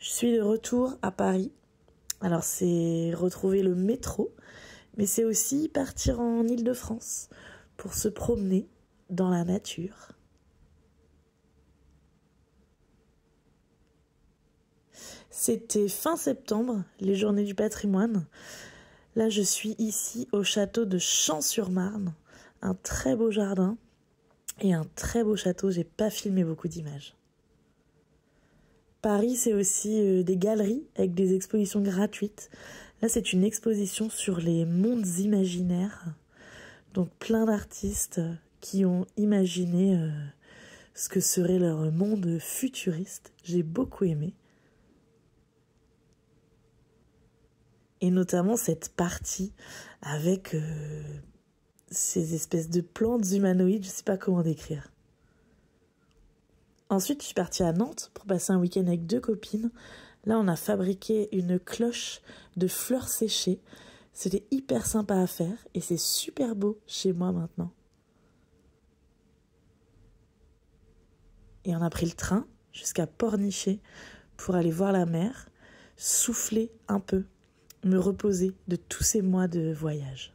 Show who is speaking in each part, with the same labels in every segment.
Speaker 1: Je suis de retour à Paris. Alors c'est retrouver le métro, mais c'est aussi partir en Île-de-France pour se promener dans la nature. C'était fin septembre, les journées du patrimoine. Là je suis ici au château de Champs-sur-Marne, un très beau jardin et un très beau château. J'ai pas filmé beaucoup d'images. Paris, c'est aussi des galeries avec des expositions gratuites. Là, c'est une exposition sur les mondes imaginaires. Donc, plein d'artistes qui ont imaginé ce que serait leur monde futuriste. J'ai beaucoup aimé. Et notamment cette partie avec ces espèces de plantes humanoïdes. Je ne sais pas comment décrire. Ensuite, je suis partie à Nantes pour passer un week-end avec 2 copines. Là, on a fabriqué une cloche de fleurs séchées. C'était hyper sympa à faire et c'est super beau chez moi maintenant. Et on a pris le train jusqu'à Pornichet pour aller voir la mer, souffler un peu, me reposer de tous ces mois de voyage.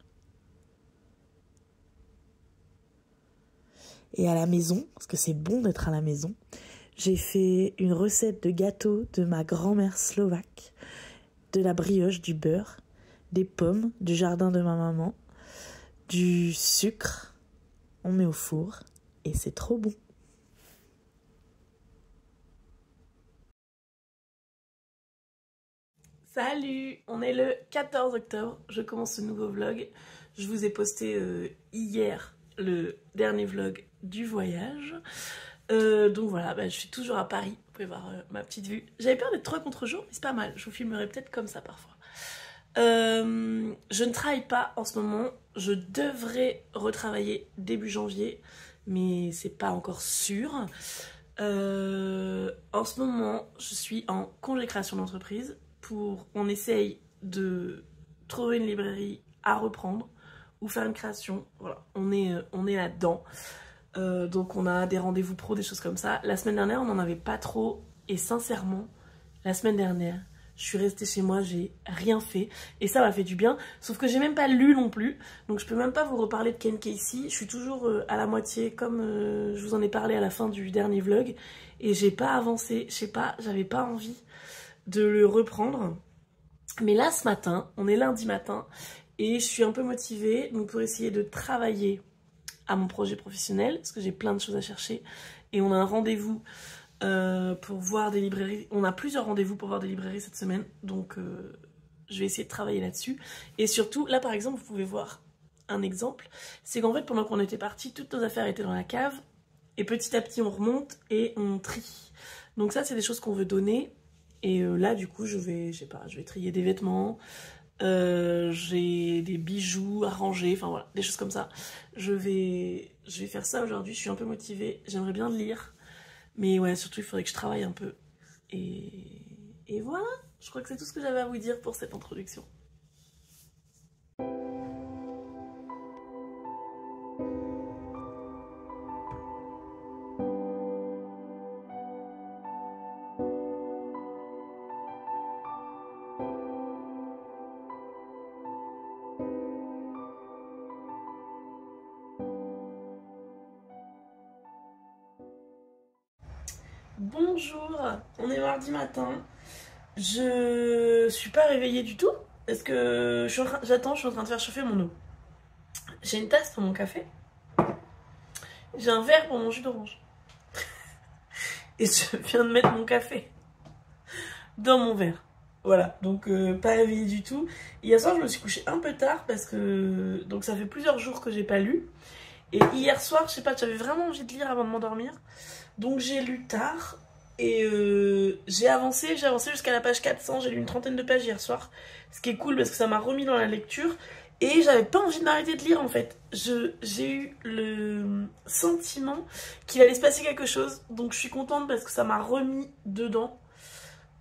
Speaker 1: Et à la maison, parce que c'est bon d'être à la maison, j'ai fait une recette de gâteau de ma grand-mère slovaque, de la brioche, du beurre, des pommes du jardin de ma maman, du sucre, on met au four et c'est trop bon. Salut, on est le 14 octobre, je commence ce nouveau vlog. Je vous ai posté hier le dernier vlog du voyage. Donc voilà, je suis toujours à Paris, vous pouvez voir ma petite vue. J'avais peur d'être trop à contre-jour, mais c'est pas mal, je vous filmerai peut-être comme ça parfois. Je ne travaille pas en ce moment, je devrais retravailler début janvier, mais c'est pas encore sûr. En ce moment, je suis en congé création d'entreprise. On essaye de trouver une librairie à reprendre ou faire une création. Voilà, on est là-dedans. Donc on a des rendez-vous pro, des choses comme ça. La semaine dernière, on n'en avait pas trop. Et sincèrement, la semaine dernière, je suis restée chez moi, j'ai rien fait. Et ça m'a fait du bien. Sauf que j'ai même pas lu non plus. Donc je peux même pas vous reparler de Ken Casey. Je suis toujours à la moitié, comme je vous en ai parlé à la fin du dernier vlog. Et j'ai pas avancé, je sais pas, j'avais pas envie de le reprendre. Mais là, ce matin, on est lundi matin. Et je suis un peu motivée donc pour essayer de travailler à mon projet professionnel, parce que j'ai plein de choses à chercher. Et on a un rendez-vous pour voir des librairies. On a plusieurs rendez-vous pour voir des librairies cette semaine. Donc je vais essayer de travailler là-dessus. Et surtout, là par exemple, vous pouvez voir un exemple. C'est qu'en fait, pendant qu'on était partis, toutes nos affaires étaient dans la cave. Et petit à petit, on remonte et on trie. Donc ça, c'est des choses qu'on veut donner. Et là, du coup, je vais trier des vêtements. J'ai des bijoux à ranger, enfin voilà, des choses comme ça. Je vais faire ça aujourd'hui, je suis un peu motivée, j'aimerais bien lire. Mais ouais, surtout il faudrait que je travaille un peu. Et voilà, je crois que c'est tout ce que j'avais à vous dire pour cette introduction. Bonjour, on est mardi matin. Je suis pas réveillée du tout parce que j'attends, je suis en train de faire chauffer mon eau. J'ai une tasse pour mon café. J'ai un verre pour mon jus d'orange. Et je viens de mettre mon café dans mon verre. Voilà, donc pas réveillée du tout. Hier soir, je me suis couchée un peu tard parce que donc ça fait plusieurs jours que j'ai pas lu. Et hier soir, je sais pas, j'avais vraiment envie de lire avant de m'endormir. Donc j'ai lu tard et j'ai avancé jusqu'à la page 400. J'ai lu une trentaine de pages hier soir. Ce qui est cool parce que ça m'a remis dans la lecture. Et j'avais pas envie de m'arrêter de lire en fait. J'ai eu le sentiment qu'il allait se passer quelque chose. Donc je suis contente parce que ça m'a remis dedans.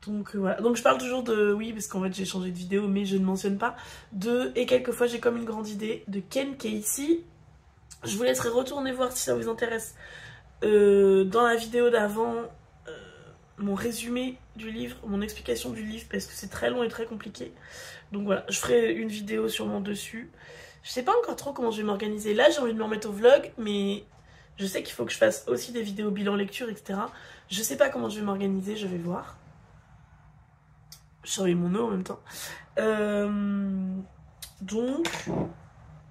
Speaker 1: Donc voilà. Donc je parle toujours de... Oui, parce qu'en fait j'ai changé de vidéo mais je ne mentionne pas. Et quelquefois j'ai comme une grande idée de Ken Casey. Je vous laisserai retourner voir si ça vous intéresse. Dans la vidéo d'avant, mon résumé du livre, mon explication du livre, parce que c'est très long et très compliqué. Donc voilà, je ferai une vidéo sûrement dessus. Je sais pas encore trop comment je vais m'organiser. Là, j'ai envie de me remettre au vlog, mais je sais qu'il faut que je fasse aussi des vidéos bilan lecture, etc. Je sais pas comment je vais m'organiser, je vais voir. Je surveille mon eau en même temps. Donc,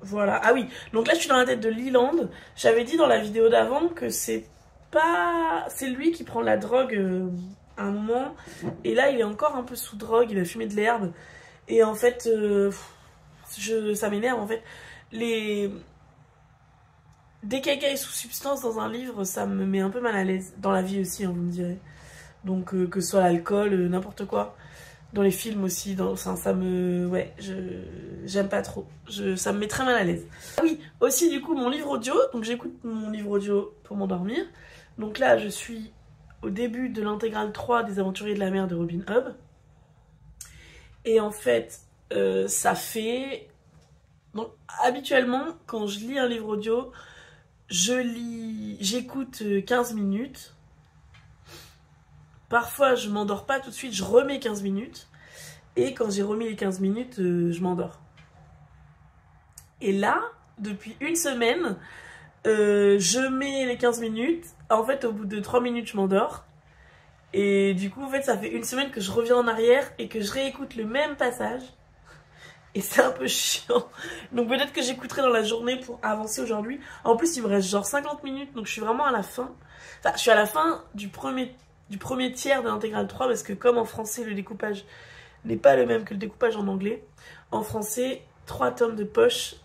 Speaker 1: voilà. Ah oui, donc là, je suis dans la tête de Leland. J'avais dit dans la vidéo d'avant que c'est lui qui prend la drogue à un moment. Et là, il est encore un peu sous drogue, il a fumé de l'herbe. Et en fait, ça m'énerve en fait. Dès que quelqu'un est sous substance dans un livre, ça me met un peu mal à l'aise. Dans la vie aussi, hein, vous me direz. Donc que ce soit l'alcool, n'importe quoi. Dans les films aussi, ça me... Ouais, j'aime pas trop. Ça me met très mal à l'aise. Ah oui, aussi du coup mon livre audio. Donc j'écoute mon livre audio pour m'endormir. Donc là, je suis au début de l'intégrale 3 des Aventuriers de la mer de Robin Hobb. Et en fait, ça fait... Donc habituellement, quand je lis un livre audio, j'écoute 15 minutes. Parfois, je m'endors pas tout de suite, je remets 15 minutes. Et quand j'ai remis les 15 minutes, je m'endors. Et là, depuis une semaine, je mets les 15 minutes. En fait, au bout de 3 minutes, je m'endors. Et du coup, en fait, ça fait une semaine que je reviens en arrière et que je réécoute le même passage. Et c'est un peu chiant. Donc peut-être que j'écouterai dans la journée pour avancer aujourd'hui. En plus, il me reste genre 50 minutes, donc je suis vraiment à la fin. Enfin, je suis à la fin du premier tiers de l'intégrale 3, parce que comme en français, le découpage n'est pas le même que le découpage en anglais. En français, 3 tomes de poche,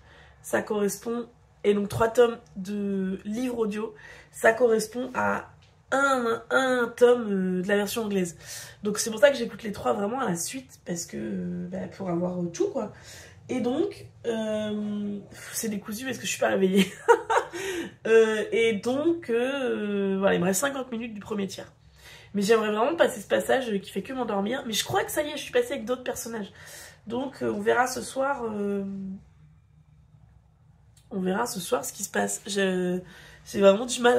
Speaker 1: ça correspond... Et donc 3 tomes de livre audio, ça correspond à un tome de la version anglaise. Donc c'est pour ça que j'écoute les 3 vraiment à la suite, parce que pour avoir tout quoi. Et donc c'est décousu parce que je suis pas réveillée. Et donc voilà, il me reste 50 minutes du premier tiers. Mais j'aimerais vraiment passer ce passage qui fait que m'endormir. Mais je crois que ça y est, je suis passée avec d'autres personnages. Donc on verra ce soir. On verra ce soir ce qui se passe. J'ai vraiment du mal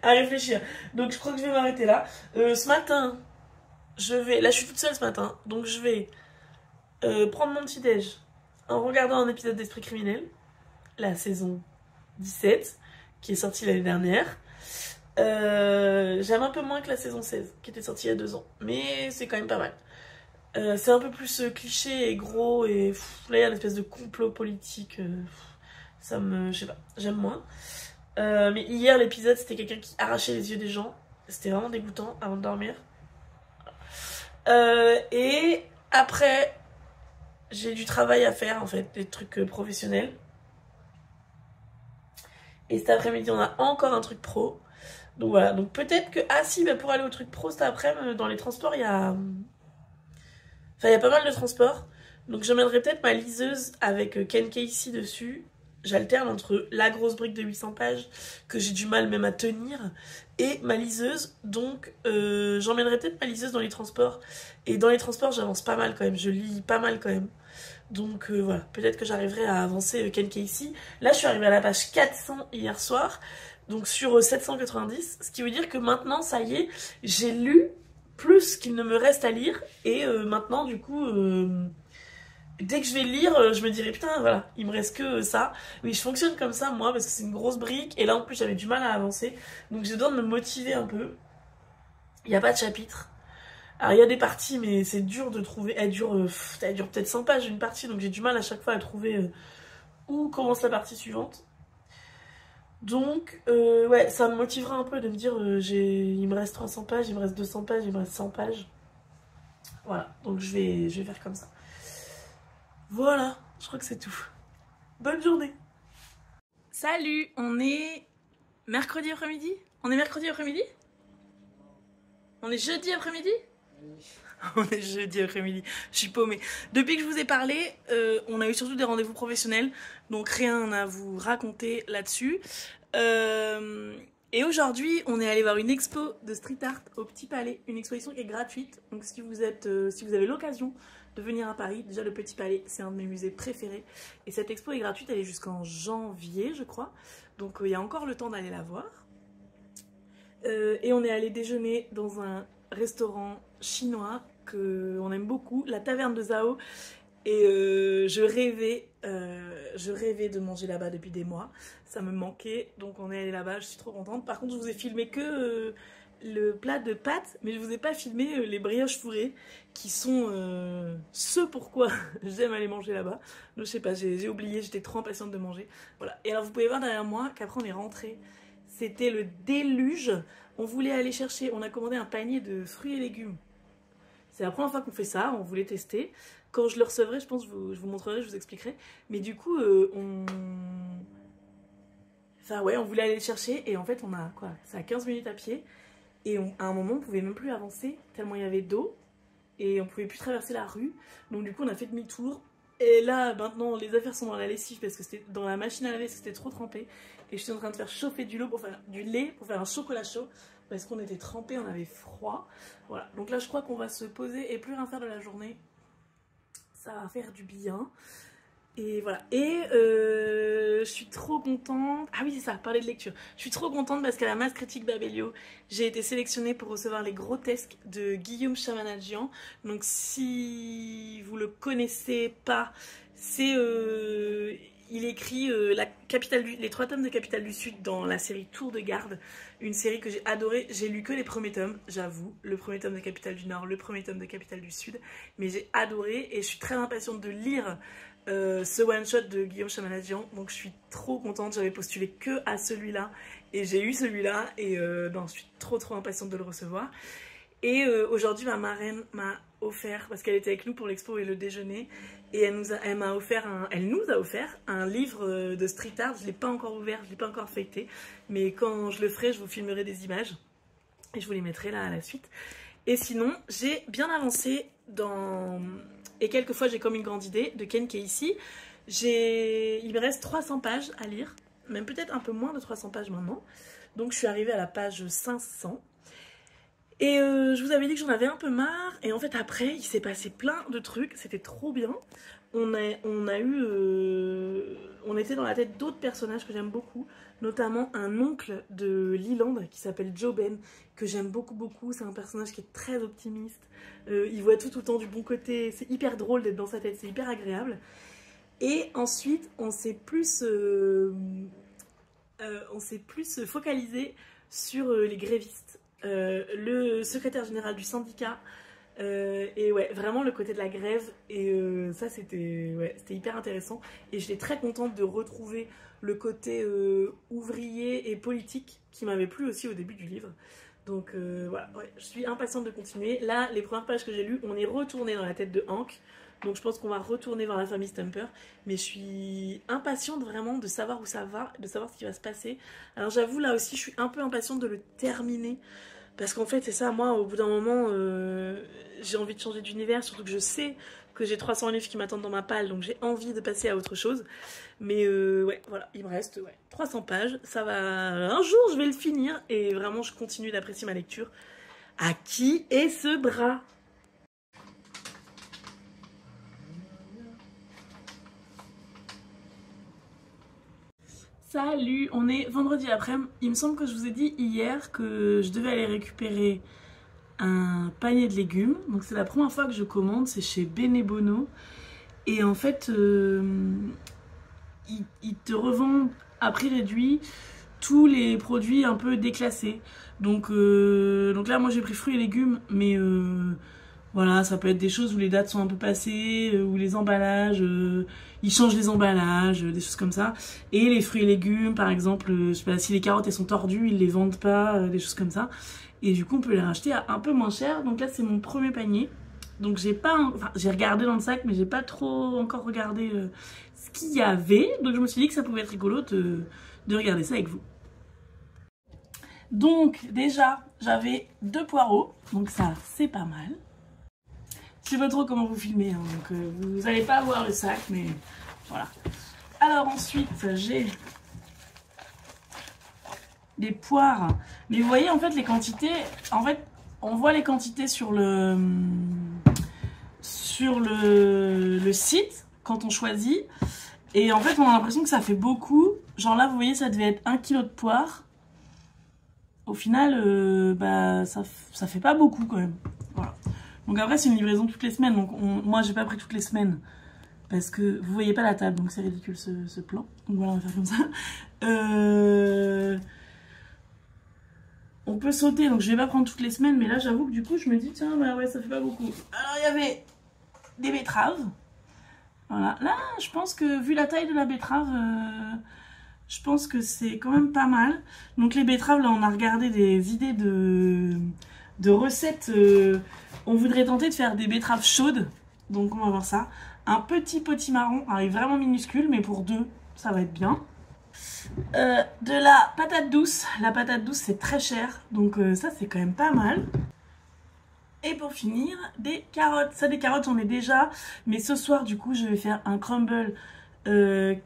Speaker 1: à réfléchir. Donc je crois que je vais m'arrêter là. Ce matin, là je suis toute seule ce matin. Donc je vais prendre mon petit déj en regardant un épisode d'Esprit criminel. La saison 17, qui est sortie l'année dernière. J'aime un peu moins que la saison 16, qui était sortie il y a 2 ans. Mais c'est quand même pas mal. C'est un peu plus cliché et gros. Et là il y a une espèce de complot politique. Je sais pas, j'aime moins. Mais hier l'épisode c'était quelqu'un qui arrachait les yeux des gens. C'était vraiment dégoûtant avant de dormir. Et après j'ai du travail à faire en fait, des trucs professionnels. Et cet après-midi on a encore un truc pro. Donc voilà, donc peut-être que... Ah si, pour aller au truc pro cet après-midi, dans les transports il y a... Enfin il y a pas mal de transports. Donc j'emmènerai peut-être ma liseuse avec Ken Casey dessus. J'alterne entre la grosse brique de 800 pages que j'ai du mal même à tenir et ma liseuse. Donc j'emmènerai peut-être ma liseuse dans les transports. Et dans les transports j'avance pas mal quand même, je lis pas mal quand même. Donc voilà, peut-être que j'arriverai à avancer Ken Casey. Là je suis arrivée à la page 400 hier soir, donc sur 790. Ce qui veut dire que maintenant ça y est, j'ai lu plus qu'il ne me reste à lire. Et maintenant du coup... dès que je vais lire, je me dirai putain voilà, il me reste que ça. Oui, je fonctionne comme ça moi parce que c'est une grosse brique et là en plus j'avais du mal à avancer. Donc j'ai besoin de me motiver un peu. Il n'y a pas de chapitre. Alors il y a des parties mais c'est dur de trouver. Elle dure peut-être 100 pages une partie, donc j'ai du mal à chaque fois à trouver où commence la partie suivante. Donc ouais, ça me motivera un peu de me dire il me reste 300 pages, il me reste 200 pages, il me reste 100 pages. Voilà, donc je vais faire comme ça. Voilà, je crois que c'est tout. Bonne journée. Salut, on est mercredi après-midi? On est mercredi après-midi? On est jeudi après-midi? On est jeudi après-midi, je suis paumée. Depuis que je vous ai parlé, on a eu surtout des rendez-vous professionnels, donc rien à vous raconter là-dessus. Et aujourd'hui, on est allé voir une expo de street art au Petit Palais, une exposition qui est gratuite. Donc si vous avez l'occasion de venir à Paris, déjà le Petit Palais, c'est un de mes musées préférés. Et cette expo est gratuite, elle est jusqu'en janvier, je crois. Donc il y a encore le temps d'aller la voir. Et on est allé déjeuner dans un restaurant chinois qu'on aime beaucoup, la Taverne de Zhao. Et je rêvais de manger là-bas depuis des mois. Ça me manquait, donc on est allé là-bas, je suis trop contente. Par contre, je vous ai filmé que le plat de pâtes, mais je vous ai pas filmé les brioches fourrées, qui sont ce pourquoi j'aime aller manger là-bas. Donc je sais pas, j'ai oublié, j'étais trop impatiente de manger. Voilà. Et alors vous pouvez voir derrière moi qu'après on est rentré. C'était le déluge. On voulait aller chercher, on a commandé un panier de fruits et légumes. C'est la première fois qu'on fait ça, on voulait tester. Quand je le recevrai, je pense que je vous montrerai, je vous expliquerai. Mais du coup, Enfin ouais, on voulait aller le chercher et en fait on a quoi, c'est à 15 minutes à pied. Et à un moment on pouvait même plus avancer tellement il y avait d'eau. Et on pouvait plus traverser la rue. Donc du coup on a fait demi-tour. Et là maintenant les affaires sont dans la lessive parce que c'était dans la machine à laver, c'était trop trempé. Et je suis en train de faire chauffer du lait pour faire un chocolat chaud. Parce qu'on était trempés, on avait froid. Voilà, donc là je crois qu'on va se poser et plus rien faire de la journée. Ça va faire du bien. Et voilà. Et je suis trop contente. Ah oui, c'est ça, parler de lecture. Je suis trop contente parce qu'à la masse critique Babelio, j'ai été sélectionnée pour recevoir Les Grotesques de Guillaume Chamanadjian. Donc si vous le connaissez pas, c'est... il écrit les 3 tomes de Capitale du Sud dans la série Tour de Garde. Une série que j'ai adorée. J'ai lu que les premiers tomes, j'avoue. Le premier tome de Capitale du Nord, le premier tome de Capitale du Sud. Mais j'ai adoré et je suis très impatiente de lire ce one-shot de Guillaume Chamanadjian. Donc je suis trop contente. J'avais postulé que à celui-là. Et j'ai eu celui-là. Et non, je suis trop impatiente de le recevoir. Et aujourd'hui, ma marraine m'a offert, parce qu'elle était avec nous pour l'expo et le déjeuner, et elle nous a offert un livre de street art. Je ne l'ai pas encore ouvert, je ne l'ai pas encore feuilleté, mais quand je le ferai, je vous filmerai des images et je vous les mettrai là à la suite. Et sinon, j'ai bien avancé dans... Et quelquefois, j'ai comme une grande idée de Ken Kesey. Il me reste 300 pages à lire, même peut-être un peu moins de 300 pages maintenant. Donc je suis arrivée à la page 500. Et je vous avais dit que j'en avais un peu marre. Et en fait après il s'est passé plein de trucs. C'était trop bien. On était dans la tête d'autres personnages que j'aime beaucoup. Notamment un oncle de Leland qui s'appelle Joe Ben. Que j'aime beaucoup. C'est un personnage qui est très optimiste. Il voit tout le temps du bon côté. C'est hyper drôle d'être dans sa tête. C'est hyper agréable. Et ensuite on s'est plus focalisé sur les grévistes. Le secrétaire général du syndicat et ouais, vraiment le côté de la grève. Et ça c'était hyper intéressant. Et j'étais très contente de retrouver le côté ouvrier et politique qui m'avait plu aussi au début du livre. Donc voilà, ouais, je suis impatiente de continuer. Là, les premières pages que j'ai lues, on est retourné dans la tête de Hank. Donc je pense qu'on va retourner vers la famille Stumper. Mais je suis impatiente vraiment de savoir où ça va, de savoir ce qui va se passer. Alors j'avoue, là aussi, je suis un peu impatiente de le terminer. Parce qu'en fait, c'est ça, moi, au bout d'un moment, j'ai envie de changer d'univers. Surtout que je sais que j'ai 300 livres qui m'attendent dans ma palle. Donc j'ai envie de passer à autre chose. Mais ouais, voilà, il me reste 300 pages. Ça va... Un jour, je vais le finir. Et vraiment, je continue d'apprécier ma lecture. À qui est ce bras ? Salut, on est vendredi après-midi. Il me semble que je vous ai dit hier que je devais aller récupérer un panier de légumes. Donc c'est la première fois que je commande, c'est chez Benebono. Et en fait, ils te revendent à prix réduit tous les produits un peu déclassés. Donc là, moi j'ai pris fruits et légumes, mais... Voilà, ça peut être des choses où les dates sont un peu passées, où les emballages, ils changent les emballages, des choses comme ça. Et les fruits et légumes, par exemple, je sais pas, si les carottes elles sont tordues, ils les vendent pas, des choses comme ça. Et du coup, on peut les racheter à un peu moins cher. Donc là, c'est mon premier panier. Donc j'ai regardé dans le sac, mais j'ai pas trop encore regardé ce qu'il y avait. Donc je me suis dit que ça pouvait être rigolo de regarder ça avec vous. Donc déjà, j'avais 2 poireaux, donc ça, c'est pas mal. Je sais pas trop comment vous filmer, hein, donc vous n'allez pas voir le sac, mais voilà. Alors ensuite, j'ai des poires. Mais vous voyez, en fait, les quantités... En fait, on voit les quantités sur le site, quand on choisit. Et en fait, on a l'impression que ça fait beaucoup. Genre là, vous voyez, ça devait être 1 kg de poires. au final, bah, ça fait pas beaucoup quand même. Voilà. Donc après, c'est une livraison toutes les semaines. Donc moi, j'ai pas pris toutes les semaines. Parce que vous voyez pas la table, donc c'est ridicule ce plan. Donc voilà, on va faire comme ça. On peut sauter, donc je vais pas prendre toutes les semaines. Mais là, j'avoue que du coup, je me dis, tiens, bah ouais, ça fait pas beaucoup. Alors, il y avait des betteraves. Voilà. Là, je pense que vu la taille de la betterave, je pense que c'est quand même pas mal. Donc les betteraves, là, on a regardé des idées de recettes. On voudrait tenter de faire des betteraves chaudes. Donc on va voir ça. Un petit potimarron, alors il est vraiment minuscule, mais pour deux, ça va être bien. De la patate douce. La patate douce, c'est très cher. Donc ça, c'est quand même pas mal. Et pour finir, des carottes. Ça, des carottes, j'en ai déjà. Mais ce soir, du coup, je vais faire un crumble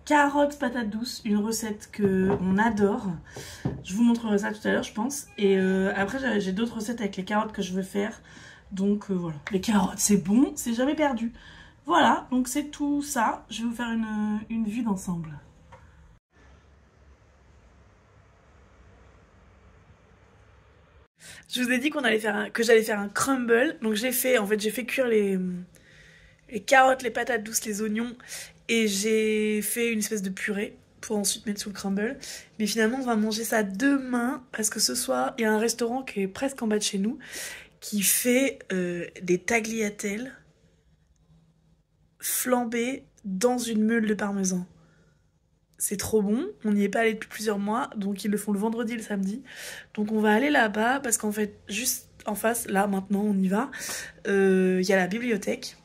Speaker 1: carottes patate douce. Une recette qu'on adore. Je vous montrerai ça tout à l'heure, je pense. Et après, j'ai d'autres recettes avec les carottes que je veux faire. Donc voilà. Les carottes, c'est bon. C'est jamais perdu. Voilà, donc c'est tout ça. Je vais vous faire une vue d'ensemble. Je vous ai dit que j'allais faire un crumble. Donc j'ai fait cuire les carottes, les patates douces, les oignons. Et j'ai fait une espèce de purée pour ensuite mettre sous le crumble. Mais finalement, on va manger ça demain. Parce que ce soir, il y a un restaurant qui est presque en bas de chez nous qui fait des tagliatelles flambé dans une meule de parmesan. C'est trop bon, on n'y est pas allé depuis plusieurs mois, donc ils le font le vendredi et le samedi. Donc on va aller là-bas, parce qu'en fait, juste en face, là, maintenant, on y va, il y a la bibliothèque.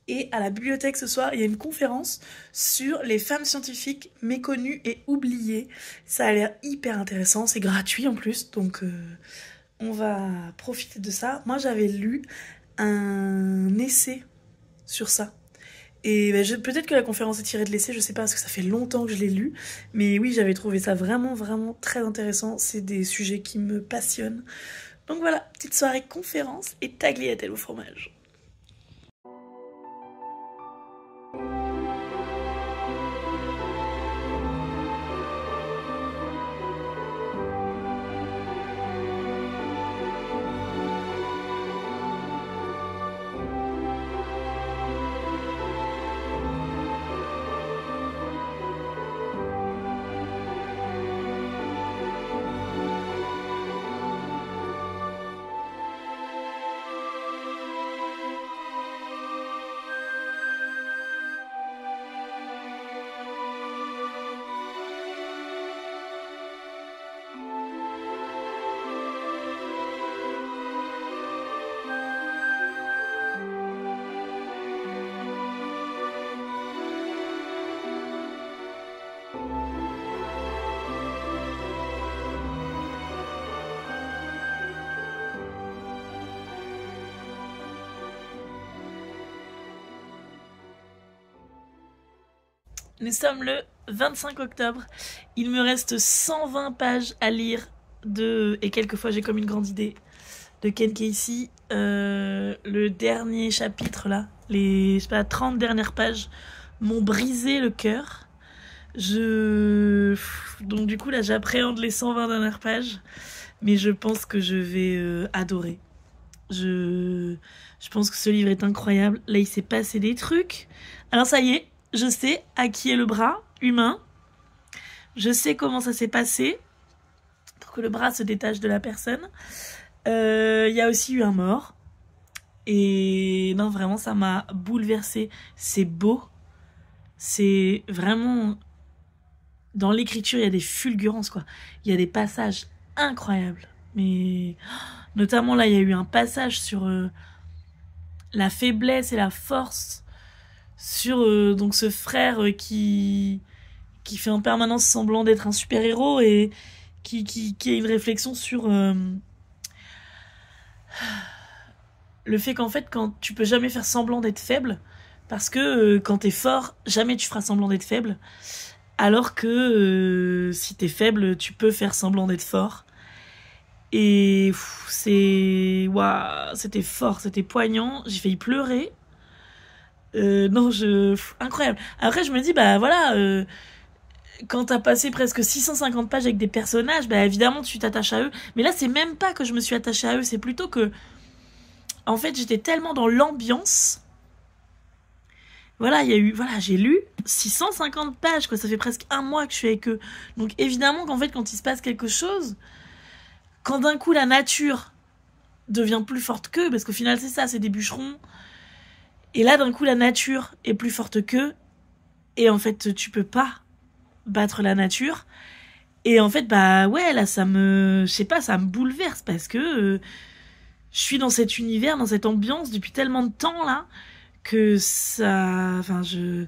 Speaker 1: Et à la bibliothèque, ce soir, il y a une conférence sur les femmes scientifiques méconnues et oubliées. Ça a l'air hyper intéressant, c'est gratuit en plus, donc on va profiter de ça. Moi, j'avais lu un essai sur ça. Et bah, peut-être que la conférence est tirée de l'essai, je sais pas, parce que ça fait longtemps que je l'ai lu. Mais oui, j'avais trouvé ça vraiment, vraiment très intéressant. C'est des sujets qui me passionnent. Donc voilà, petite soirée conférence et tagliatelle au fromage. Nous sommes le 25 octobre. Il me reste 120 pages à lire et quelquefois j'ai comme une grande idée de Ken Kesey. Le dernier chapitre là, les 30 dernières pages m'ont brisé le cœur. Donc du coup là j'appréhende les 120 dernières pages, mais je pense que je vais adorer. Je pense que ce livre est incroyable. Là il s'est passé des trucs. Alors ça y est, je sais à qui est le bras humain. Je sais comment ça s'est passé pour que le bras se détache de la personne. Il y a aussi eu un mort. Et non, vraiment, ça m'a bouleversée. C'est beau. C'est vraiment... Dans l'écriture, il y a des fulgurances, quoi. Il y a des passages incroyables. Mais notamment, là, il y a eu un passage sur la faiblesse et la force. Sur donc ce frère qui fait en permanence semblant d'être un super-héros et qui a une réflexion sur le fait qu'en fait, quand tu peux jamais faire semblant d'être faible, parce que quand t'es fort, jamais tu feras semblant d'être faible, alors que si t'es faible, tu peux faire semblant d'être fort. Et c'était fort, c'était poignant, j'ai failli pleurer. Non, incroyable. Après, je me dis, bah voilà, quand t'as passé presque 650 pages avec des personnages, bah évidemment tu t'attaches à eux. Mais là, c'est même pas que je me suis attachée à eux, c'est plutôt que, en fait, j'étais tellement dans l'ambiance. Voilà, j'ai lu 650 pages, quoi. Ça fait presque un mois que je suis avec eux. Donc évidemment qu'en fait, quand il se passe quelque chose, quand d'un coup la nature devient plus forte qu'eux, parce qu'au final c'est ça, c'est des bûcherons. Et là, d'un coup, la nature est plus forte qu'eux. Et en fait, tu peux pas battre la nature. Et en fait, bah ouais, là, je sais pas, ça me bouleverse parce que je suis dans cet univers, dans cette ambiance depuis tellement de temps, là, que ça... Enfin, je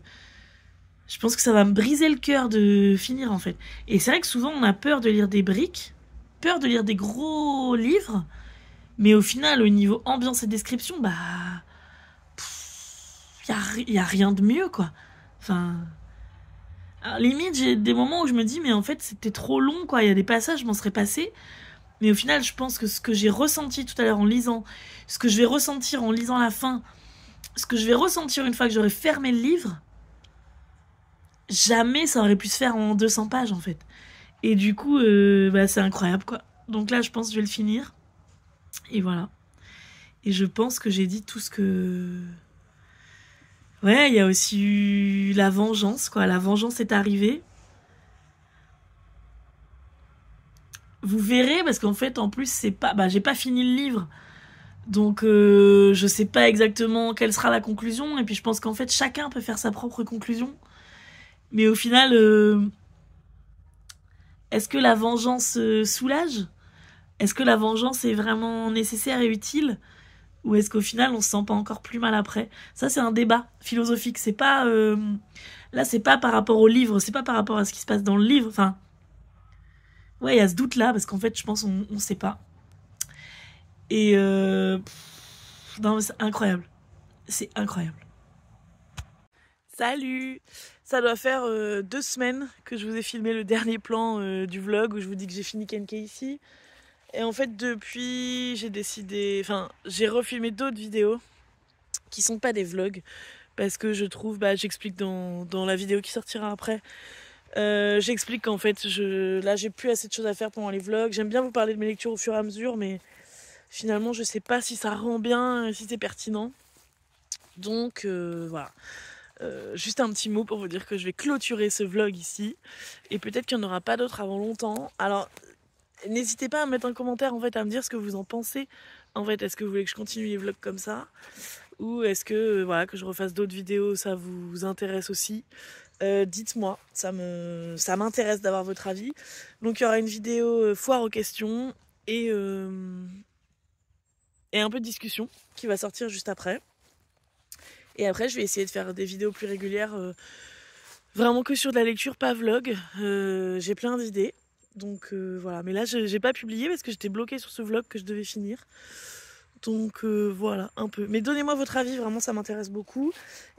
Speaker 1: pense que ça va me briser le cœur de finir, en fait. Et c'est vrai que souvent, on a peur de lire des briques, peur de lire des gros livres, mais au final, au niveau ambiance et description, bah... y a rien de mieux, quoi. Enfin... Alors, limite, j'ai des moments où je me dis, mais en fait, c'était trop long, quoi. Il y a des passages, je m'en serais passé. Mais au final, je pense que ce que j'ai ressenti tout à l'heure en lisant, ce que je vais ressentir en lisant la fin, ce que je vais ressentir une fois que j'aurai fermé le livre, jamais ça aurait pu se faire en 200 pages, en fait. Et du coup, bah, c'est incroyable, quoi. Donc là, je pense que je vais le finir. Et voilà. Et je pense que j'ai dit tout ce que... Ouais, il y a aussi eu la vengeance, quoi. La vengeance est arrivée. Vous verrez, parce qu'en fait, en plus, c'est pas... Bah, j'ai pas fini le livre. Donc, je sais pas exactement quelle sera la conclusion. Et puis, je pense qu'en fait, chacun peut faire sa propre conclusion. Mais au final, est-ce que la vengeance soulage? Est-ce que la vengeance est vraiment nécessaire et utile? Ou est-ce qu'au final, on se sent pas encore plus mal après? Ça, c'est un débat philosophique. C'est pas... Là, c'est pas par rapport au livre. C'est pas par rapport à ce qui se passe dans le livre. Enfin... Ouais, il y a ce doute-là, parce qu'en fait, je pense on sait pas. Et... Non, c'est incroyable. C'est incroyable. Salut! Ça doit faire 2 semaines que je vous ai filmé le dernier plan du vlog où je vous dis que j'ai fini Kenkei ici. Et en fait, depuis, j'ai décidé... Enfin, j'ai refilmé d'autres vidéos qui sont pas des vlogs. Parce que je trouve... Bah, j'explique dans la vidéo qui sortira après. J'explique qu'en fait, là, j'ai plus assez de choses à faire pendant les vlogs. J'aime bien vous parler de mes lectures au fur et à mesure, mais finalement, je sais pas si ça rend bien, si c'est pertinent. Donc, voilà. Juste un petit mot pour vous dire que je vais clôturer ce vlog ici. Et peut-être qu'il n'y en aura pas d'autres avant longtemps. Alors, n'hésitez pas à mettre un commentaire, en fait, à me dire ce que vous en pensez. En fait, est-ce que vous voulez que je continue les vlogs comme ça? Ou est-ce que, voilà, que je refasse d'autres vidéos, ça vous intéresse aussi? Dites-moi, ça m'intéresse d'avoir votre avis. Donc il y aura une vidéo foire aux questions et un peu de discussion qui va sortir juste après. Et après je vais essayer de faire des vidéos plus régulières, vraiment que sur de la lecture, pas vlog. J'ai plein d'idées. Donc voilà, mais là j'ai pas publié parce que j'étais bloquée sur ce vlog que je devais finir. Donc voilà, un peu. Mais donnez-moi votre avis, vraiment ça m'intéresse beaucoup.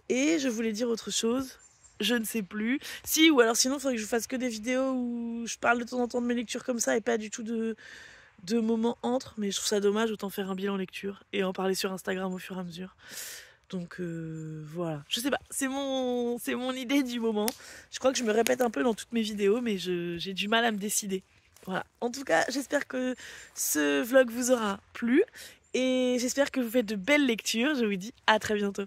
Speaker 1: Et je voulais dire autre chose. Je ne sais plus. Si, ou alors sinon, il faudrait que je fasse que des vidéos où je parle de temps en temps de mes lectures comme ça et pas du tout de moments entre. Mais je trouve ça dommage, autant faire un bilan lecture et en parler sur Instagram au fur et à mesure. Donc voilà. Je sais pas, c'est mon idée du moment. Je crois que je me répète un peu dans toutes mes vidéos, mais j'ai du mal à me décider. Voilà. En tout cas, j'espère que ce vlog vous aura plu. Et j'espère que vous faites de belles lectures. Je vous dis à très bientôt.